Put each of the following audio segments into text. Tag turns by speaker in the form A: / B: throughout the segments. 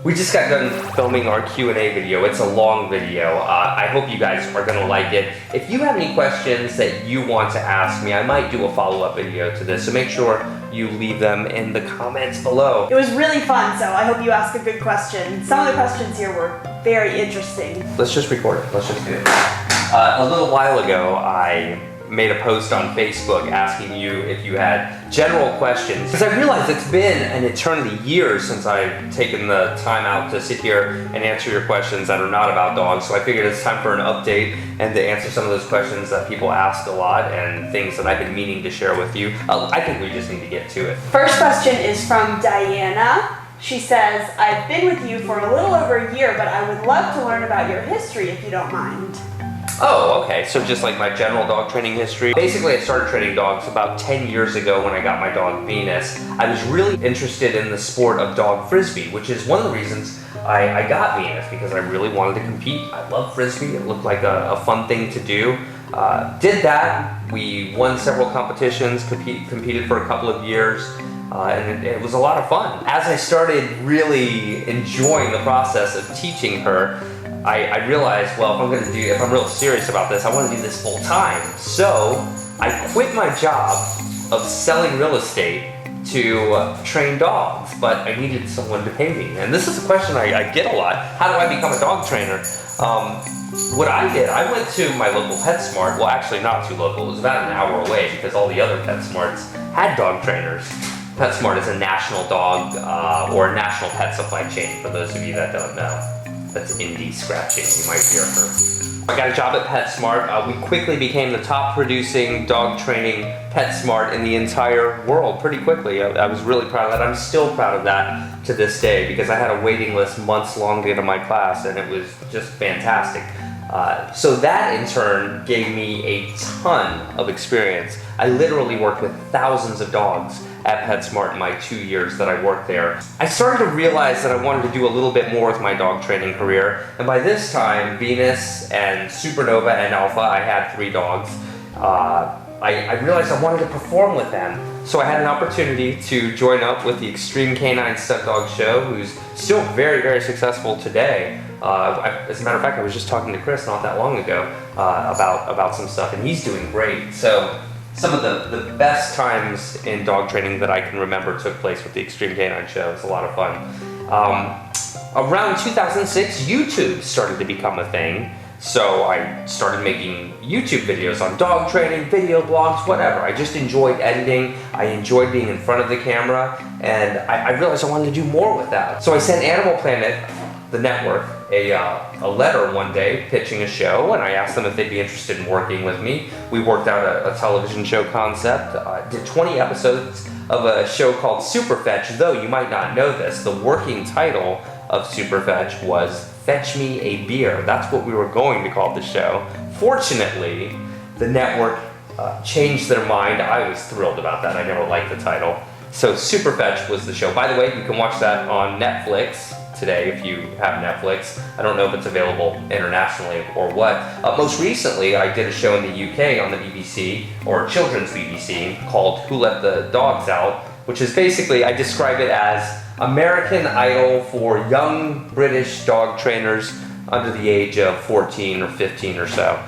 A: We just got done filming our Q&A video. It's a long video. I hope you guys are gonna like it. If you have any questions that you want to ask me, I might do a follow-up video to this, so make sure you leave them in the comments below.
B: It was really fun, so I hope you ask a good question. Some of the questions here were very interesting.
A: Let's just record it. Let's just do it. A little while ago, I made a post on Facebook asking you if you had general questions. Because I realized it's been an eternity, years since I've taken the time out to sit here and answer your questions that are not about dogs. So I figured it's time for an update and to answer some of those questions that people ask a lot and things that I've been meaning to share with you. I think we just need to get to it.
B: First question is from Diana. She says, I've been with you for a little over a year, but I would love to learn about your history if you don't mind.
A: Oh, okay, so just like my general dog training history. Basically, I started training dogs about 10 years ago when I got my dog Venus. I was really interested in the sport of dog frisbee, which is one of the reasons I got Venus, because I really wanted to compete. I love frisbee, it looked like a fun thing to do. Did that, we won several competitions, competed for a couple of years, and it was a lot of fun. As I started really enjoying the process of teaching her, I realized, well, if I'm real serious about this, I want to do this full time. So I quit my job of selling real estate to train dogs, but I needed someone to pay me. And this is a question I get a lot. How do I become a dog trainer? What I did, I went to my local Petsmart. Well, actually not too local. It was about an hour away because all the other Petsmarts had dog trainers. Petsmart is a national dog or a national pet supply chain, for those of you that don't know. That's Indy scratching, you might hear her. I got a job at Petsmart. We quickly became the top producing dog training Petsmart in the entire world pretty quickly. I was really proud of that. I'm still proud of that to this day because I had a waiting list months long to get into my class and it was just fantastic. So that in turn gave me a ton of experience. I literally worked with thousands of dogs at Petsmart in my 2 years that I worked there. I started to realize that I wanted to do a little bit more with my dog training career, and by this time, Venus and Supernova and Alpha, I had 3 dogs. I realized I wanted to perform with them. So I had an opportunity to join up with the Extreme Canine Stunt Dog Show, who's still very, very successful today. As a matter of fact, I was just talking to Chris not that long ago about some stuff, and he's doing great. So some of the best times in dog training that I can remember took place with the Extreme Canine Show. It's a lot of fun. Around 2006, YouTube started to become a thing. So I started making YouTube videos on dog training, video blogs, whatever. I just enjoyed editing. I enjoyed being in front of the camera, and I realized I wanted to do more with that. So I sent Animal Planet, the network, a letter one day pitching a show, and I asked them if they'd be interested in working with me. We worked out a television show concept, did 20 episodes of a show called Superfetch, though you might not know this. The working title of Superfetch was Fetch Me a Beer. That's what we were going to call the show. Fortunately, the network changed their mind. I was thrilled about that. I never liked the title. So Superfetch was the show. By the way, you can watch that on Netflix today if you have Netflix. I don't know if it's available internationally or what. Most recently, I did a show in the UK on the BBC, or children's BBC, called Who Let the Dogs Out, which is basically, I describe it as American Idol for young British dog trainers under the age of 14 or 15 or so.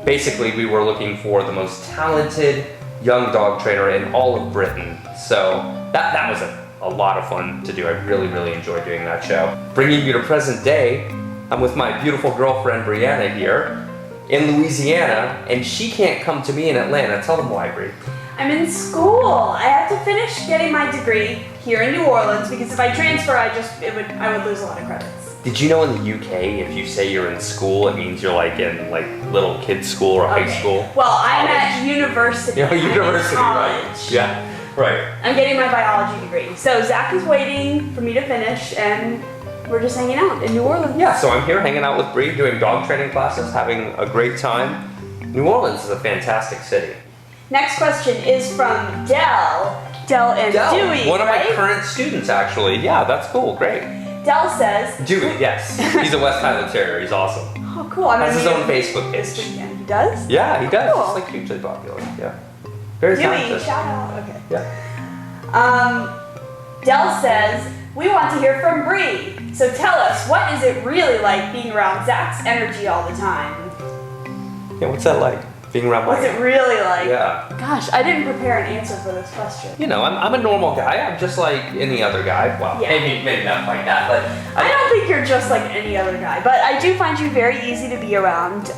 A: Basically, we were looking for the most talented young dog trainer in all of Britain. So that was a lot of fun to do. I really, really enjoyed doing that show. Bringing you to present day, I'm with my beautiful girlfriend Brianna here in Louisiana, and she can't come to me in Atlanta. Tell them why, Bri.
B: I'm in school. I have to finish getting my degree here in New Orleans because if I transfer, I would lose a lot of credits.
A: Did you know in the UK, if you say you're in school, it means you're like in little kids school or high school?
B: Well, I'm at university.
A: Yeah, university, right? Yeah, right.
B: I'm getting my biology degree. So Zach is waiting for me to finish, and we're just hanging out in New Orleans.
A: Yeah, so I'm here hanging out with Bree, doing dog training classes, having a great time. New Orleans is a fantastic city.
B: Next question is from Dell. Dell and Dewey,
A: one of my current students, actually. Yeah, that's cool, great.
B: Dell says...
A: Dewey, yes. He's a West Highland Terrier, he's awesome.
B: Oh, cool.
A: Has his own Facebook page.
B: This weekend. He does?
A: Yeah, he does.
B: Cool.
A: He's like hugely popular, yeah. Very talented.
B: Dewey, shout out. Okay.
A: Yeah.
B: Dell says, We want to hear from Bree. So tell us, what is it really like being around Zach's energy all the time?
A: Yeah, what's that like? Being around
B: What's it really like?
A: Yeah.
B: Gosh, I didn't prepare an answer for this question.
A: You know, I'm a normal guy. I'm just like any other guy. Well,
B: Yeah.
A: maybe not like that, but
B: I don't think you're just like any other guy, but I do find you very easy to be around.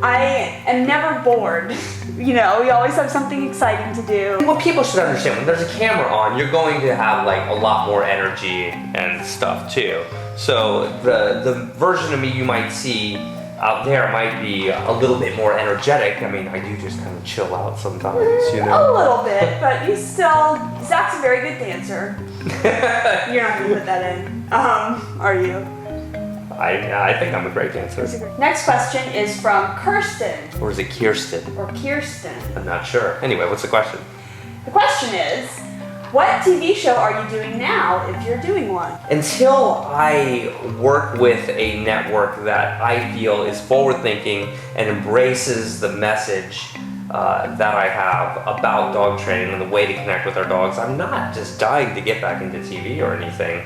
B: I am never bored. You know, we always have something exciting to do.
A: what people should understand, when there's a camera on, you're going to have like a lot more energy and stuff too. So the version of me you might see out there might be a little bit more energetic. I mean, I do just kind of chill out sometimes, you know?
B: A little bit, but you still, Zach's a very good dancer. You're not gonna put that in, are you?
A: I think I'm a great dancer.
B: Next question is from Kirsten,
A: Or is it Kirsten?
B: or Kirsten.
A: I'm not sure. Anyway, what's the question?
B: The question is, what TV show are you doing now, if you're doing one?
A: Until I work with a network that I feel is forward-thinking and embraces the message that I have about dog training and the way to connect with our dogs, I'm not just dying to get back into TV or anything.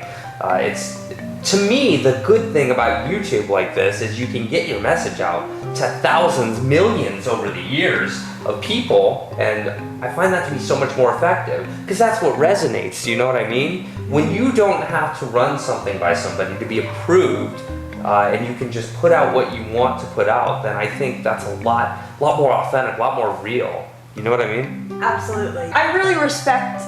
A: To me, the good thing about YouTube like this is you can get your message out to thousands, millions over the years of people, and I find that to be so much more effective because that's what resonates. Do you know what I mean? When you don't have to run something by somebody to be approved, and you can just put out what you want to put out, then I think that's a lot more authentic, a lot more real. You know what I mean?
B: Absolutely. I really respect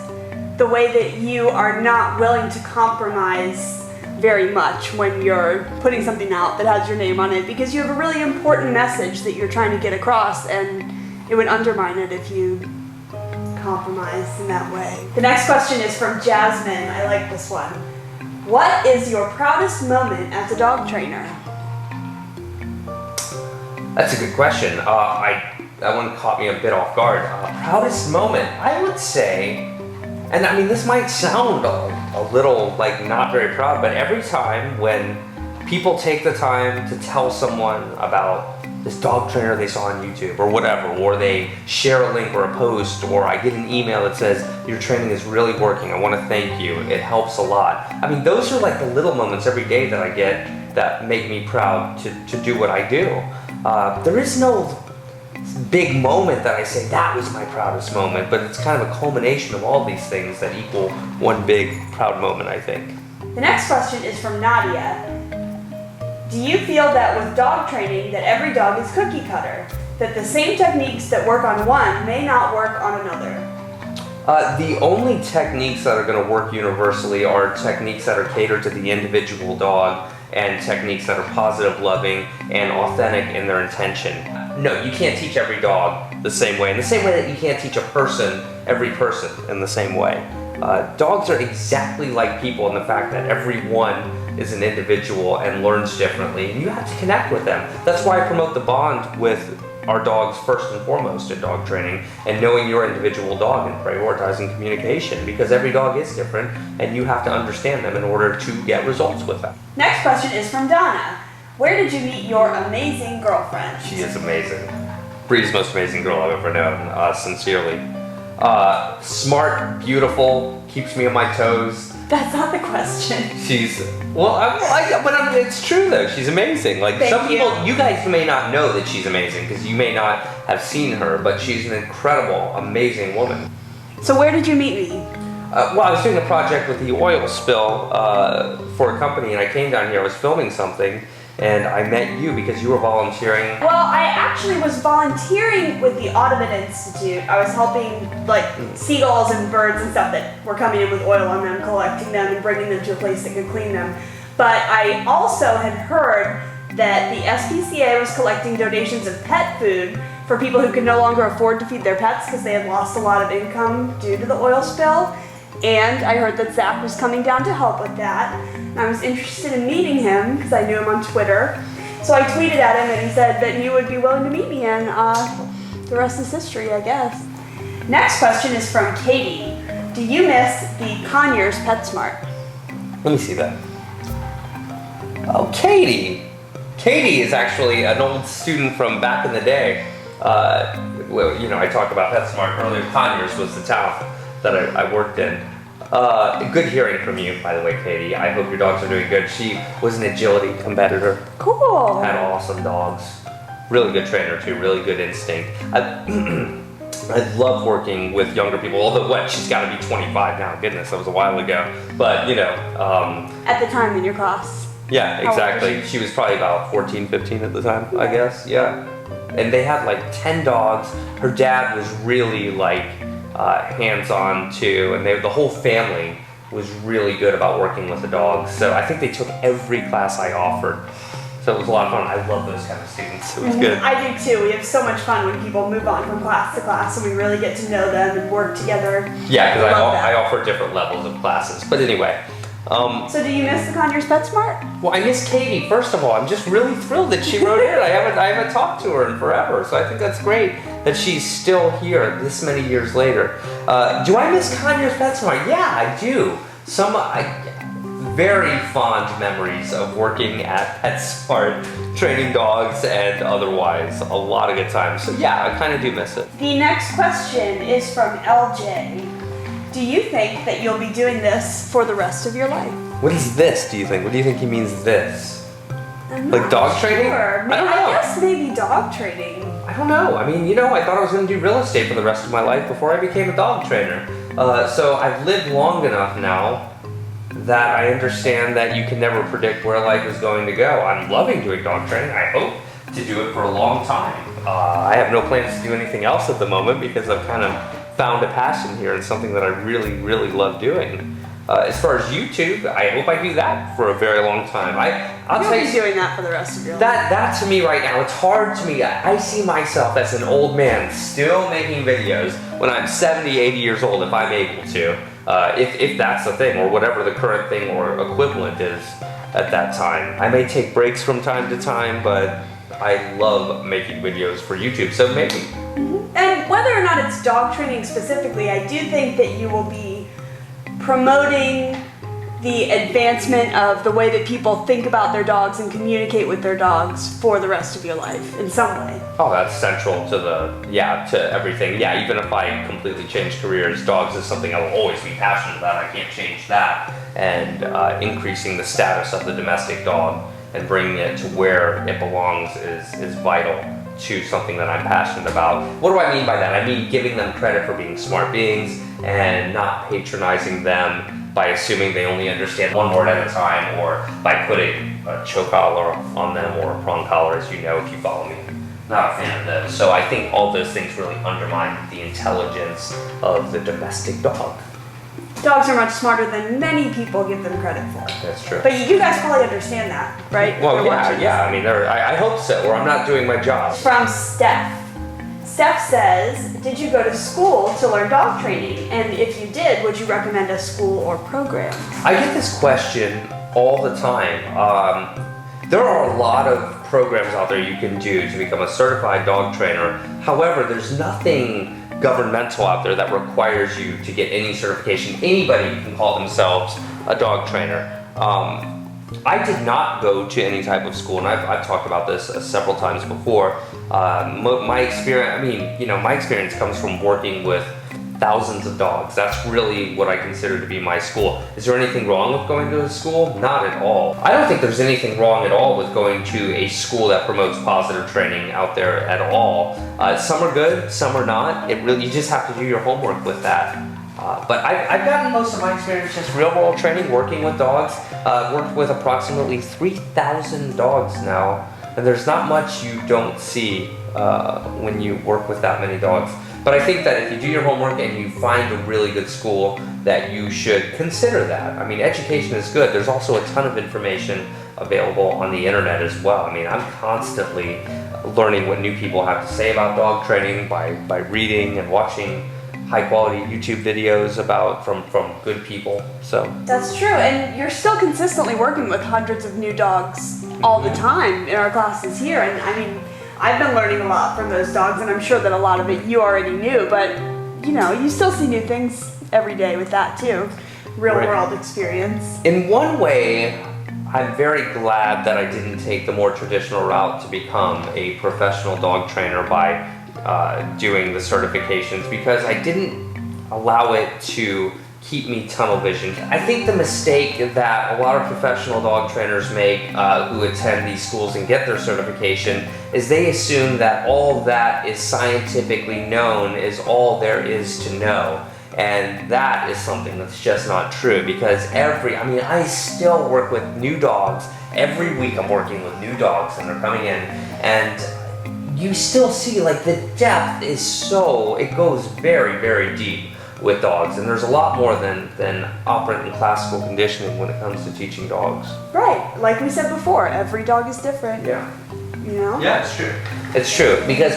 B: the way that you are not willing to compromise very much when you're putting something out that has your name on it, because you have a really important message that you're trying to get across, and it would undermine it if you compromised in that way. The next question is from Jasmine. I like this one. What is your proudest moment as a dog trainer?
A: That's a good question. That one caught me a bit off guard. Proudest moment, I would say, and I mean, this might sound a little like not very proud, but every time when people take the time to tell someone about this dog trainer they saw on YouTube or whatever, or they share a link or a post, or I get an email that says, your training is really working, I want to thank you, it helps a lot. I mean, those are like the little moments every day that I get that make me proud to do what I do. There is no big moment that I say that was my proudest moment, but it's kind of a culmination of all these things that equal one big proud moment, I think.
B: The next question is from Nadia. Do you feel that with dog training that every dog is cookie cutter? That the same techniques that work on one may not work on another?
A: The only techniques that are going to work universally are techniques that are catered to the individual dog and techniques that are positive, loving, and authentic in their intention. No, you can't teach every dog the same way. In the same way that you can't teach every person in the same way. Dogs are exactly like people in the fact that every one is an individual and learns differently, and you have to connect with them. That's why I promote the bond with our dogs first and foremost in dog training, and knowing your individual dog and prioritizing communication, because every dog is different and you have to understand them in order to get results with them.
B: Next question is from Donna. Where did you meet your amazing girlfriend?
A: She is amazing. Bree's most amazing girl I've ever known, sincerely. Smart, beautiful, keeps me on my toes.
B: That's not the question.
A: She's, it's true though, she's amazing. Like
B: Thank
A: some people,
B: you.
A: you guys may not know that she's amazing because you may not have seen her, but she's an incredible, amazing woman.
B: So where did you meet me?
A: Well, I was doing a project with the oil spill for a company, and I came down here, I was filming something, and I met you because you were volunteering.
B: Well, I actually was volunteering with the Audubon Institute. I was helping like seagulls and birds and stuff that were coming in with oil on them, collecting them and bringing them to a place that could clean them. But I also had heard that the SPCA was collecting donations of pet food for people who could no longer afford to feed their pets because they had lost a lot of income due to the oil spill. And I heard that Zach was coming down to help with that. And I was interested in meeting him because I knew him on Twitter. So I tweeted at him and he said that he would be willing to meet me, and the rest is history, I guess. Next question is from Katie. Do you miss the Conyers Petsmart?
A: Let me see that. Oh, Katie! Katie is actually an old student from back in the day. Well, you know, I talked about Petsmart earlier. Conyers was the town that I worked in. Good hearing from you, by the way, Katie. I hope your dogs are doing good. She was an agility competitor.
B: Cool.
A: Had awesome dogs. Really good trainer too, really good instinct. I love working with younger people, although she's got to be 25 now. Goodness, that was a while ago. But,
B: at the time in your class.
A: Yeah, exactly. She was probably about 14, 15 at the time, I guess, yeah. And they had like 10 dogs. Her dad was really like hands-on too, and the whole family was really good about working with the dogs. So I think they took every class I offered. So it was a lot of fun. I love those kind of students. It was good.
B: I do too. We have so much fun when people move on from class to class and we really get to know them and work together.
A: Yeah, because I offer different levels of classes. But anyway.
B: So do you miss the Conyers Petsmart?
A: Well, I miss Katie, first of all. I'm just really thrilled that she wrote in. I haven't talked to her in forever. So I think that's great that she's still here this many years later. Do I miss Conyers Petsmart? Yeah, I do. Very fond memories of working at Petsmart, training dogs and otherwise. A lot of good times. So yeah, I kind of do miss it.
B: The next question is from LJ. Do you think that you'll be doing this for the rest of your life?
A: What is this, do you think? What do you think he means this? Like dog training?
B: Sure.
A: I don't know.
B: I guess maybe dog training.
A: I don't know. I mean, I thought I was going to do real estate for the rest of my life before I became a dog trainer. So I've lived long enough now that I understand that you can never predict where life is going to go. I'm loving doing dog training. I hope to do it for a long time. I have no plans to do anything else at the moment because I've kind of found a passion here and something that I really, really love doing. As far as YouTube, I hope I do that for a very long time.
B: You'll be doing that for the rest of your life.
A: That to me right now, it's hard to me. I see myself as an old man still making videos when I'm 70, 80 years old if I'm able to. If that's the thing, or whatever the current thing or equivalent is at that time. I may take breaks from time to time, but I love making videos for YouTube, so maybe.
B: Mm-hmm. And whether or not it's dog training specifically, I do think that you will be promoting the advancement of the way that people think about their dogs and communicate with their dogs for the rest of your life in some way.
A: Oh, that's central to to everything. Yeah, even if I completely change careers, dogs is something I will always be passionate about. I can't change that. And increasing the status of the domestic dog and bringing it to where it belongs is vital to something that I'm passionate about. What do I mean by that? I mean giving them credit for being smart beings and not patronizing them by assuming they only understand one word at a time, or by putting a choke collar on them or a prong collar, as you know if you follow me. Not a fan of those. So I think all those things really undermine the intelligence of the domestic dog.
B: Dogs are much smarter than many people give them credit for.
A: That's true.
B: But you guys probably understand that, right?
A: Well, yeah. I mean, I hope so, or I'm not doing my job.
B: From Steph. Steph says, did you go to school to learn dog training? And if you did, would you recommend a school or program?
A: I get this question all the time. There are a lot of programs out there you can do to become a certified dog trainer. However, there's nothing governmental out there that requires you to get any certification. Anybody can call themselves a dog trainer. I did not go to any type of school, and I've talked about this several times before. My experience comes from working with thousands of dogs. That's really what I consider to be my school. Is there anything wrong with going to a school? Not at all. I don't think there's anything wrong at all with going to a school that promotes positive training out there at all. Some are good, some are not. You just have to do your homework with that. But I've gotten most of my experience just real world training, working with dogs. Worked with approximately 3,000 dogs now, and there's not much you don't see when you work with that many dogs. But I think that if you do your homework and you find a really good school, that you should consider that. I mean, education is good. There's also a ton of information available on the internet as well. I mean, I'm constantly learning what new people have to say about dog training by reading and watching high quality YouTube videos from good people. So
B: that's true, and you're still consistently working with hundreds of new dogs all the time in our classes here. And I mean, I've been learning a lot from those dogs, and I'm sure that a lot of it you already knew, but you still see new things every day with that too. Real world experience. In
A: one way, I'm very glad that I didn't take the more traditional route to become a professional dog trainer by doing the certifications, because I didn't allow it to keep me tunnel visioned. I think the mistake that a lot of professional dog trainers make who attend these schools and get their certification is they assume that all that is scientifically known is all there is to know. And that is something that's just not true, because I still work with new dogs. Every week I'm working with new dogs and they're coming in, and you still see like the depth is it goes very, very deep with dogs, and there's a lot more than operant and classical conditioning when it comes to teaching dogs.
B: Right, like we said before, every dog is different.
A: Yeah.
B: You know?
A: Yeah, it's true. It's true, because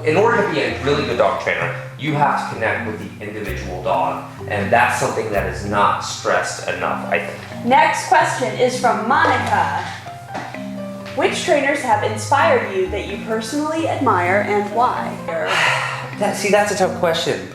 A: in order to be a really good dog trainer, you have to connect with the individual dog, and that's something that is not stressed enough, I think.
B: Next question is from Monica. Which trainers have inspired you that you personally admire, and why?
A: That's a tough question.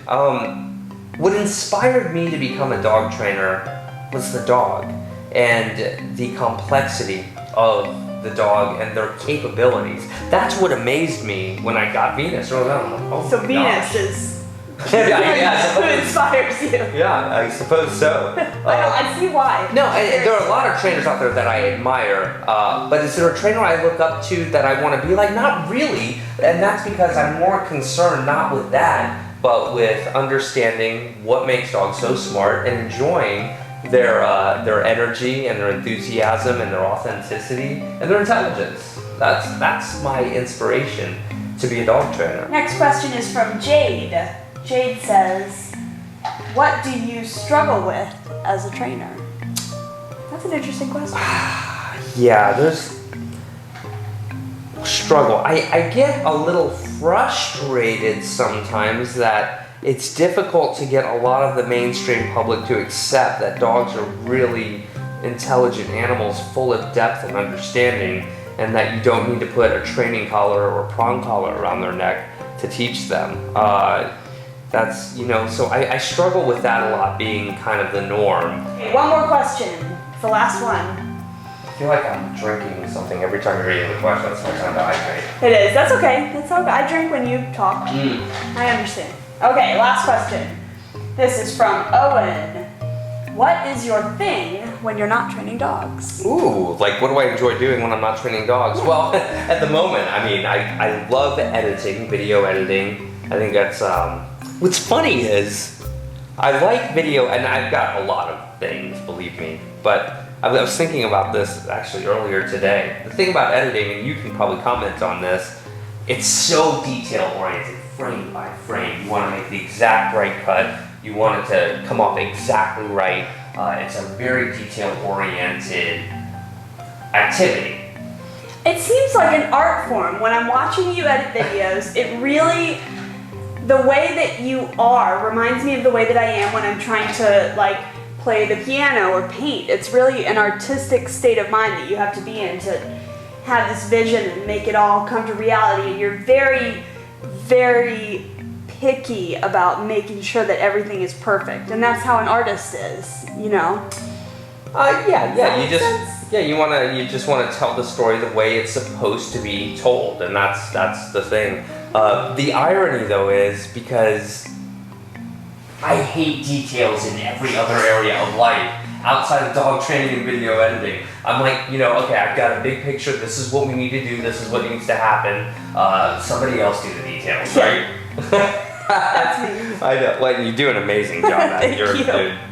A: What inspired me to become a dog trainer was the dog and the complexity of the dog and their capabilities. That's what amazed me when I got Venus early on. I'm like, oh,
B: so
A: my
B: Venus
A: gosh.
B: is
A: Yeah,
B: who inspires you.
A: Yeah, I suppose so.
B: I see why.
A: No, there are a lot of trainers out there that I admire, but is there a trainer I look up to that I want to be like? Not really, and that's because I'm more concerned not with that, but with understanding what makes dogs so smart and enjoying their energy and their enthusiasm and their authenticity and their intelligence. That's my inspiration to be a dog trainer.
B: Next question is from Jade. Jade says, what do you struggle with as a trainer? That's an interesting question.
A: Yeah, there's struggle. I get a little frustrated sometimes that it's difficult to get a lot of the mainstream public to accept that dogs are really intelligent animals full of depth and understanding, and that you don't need to put a training collar or a prong collar around their neck to teach them. So I struggle with that a lot, being kind of the norm.
B: Okay, one more question. It's the last one.
A: I feel like I'm drinking something every time you're reading the question. It's my time to hydrate.
B: It is. That's okay. That's okay. I drink when you talk. I understand. Okay, last question. This is from Owen. What is your thing when you're not training dogs?
A: Ooh, like what do I enjoy doing when I'm not training dogs? Well, at the moment, I love editing, video editing. I think that's, what's funny is, I like video, and I've got a lot of things, believe me, but I was thinking about this actually earlier today. The thing about editing, and you can probably comment on this, it's so detail oriented, frame by frame. You want to make the exact right cut. You want it to come off exactly right. It's a very detail-oriented activity.
B: It seems like an art form. When I'm watching you edit videos, the way that you are reminds me of the way that I am when I'm trying to play the piano or paint. It's really an artistic state of mind that you have to be in to have this vision and make it all come to reality. And you're very, very picky about making sure that everything is perfect, and that's how an artist is, you know.
A: You just want to tell the story the way it's supposed to be told, and that's the thing. The irony though is, because I hate details in every other area of life outside of dog training and video editing. I'm like, okay, I've got a big picture. This is what we need to do. This is what needs to happen. Somebody else do the details, right?
B: That's me.
A: I know. Well, you do an amazing job at it. You're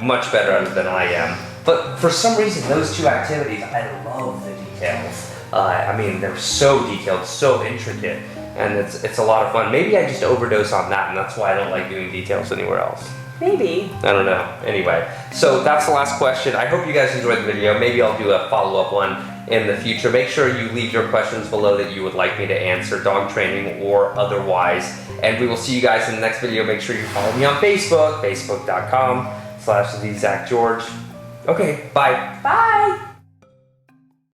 A: much better at it than I am. But for some reason, those two activities, I love the details. They're so detailed, so intricate, and it's a lot of fun. Maybe I just overdose on that, and that's why I don't like doing details anywhere else.
B: Maybe.
A: I don't know. Anyway, so that's the last question. I hope you guys enjoyed the video. Maybe I'll do a follow-up one in the future. Make sure you leave your questions below that you would like me to answer, dog training or otherwise. And we will see you guys in the next video. Make sure you follow me on Facebook, facebook.com/TheZachGeorge. Okay, bye.
B: Bye.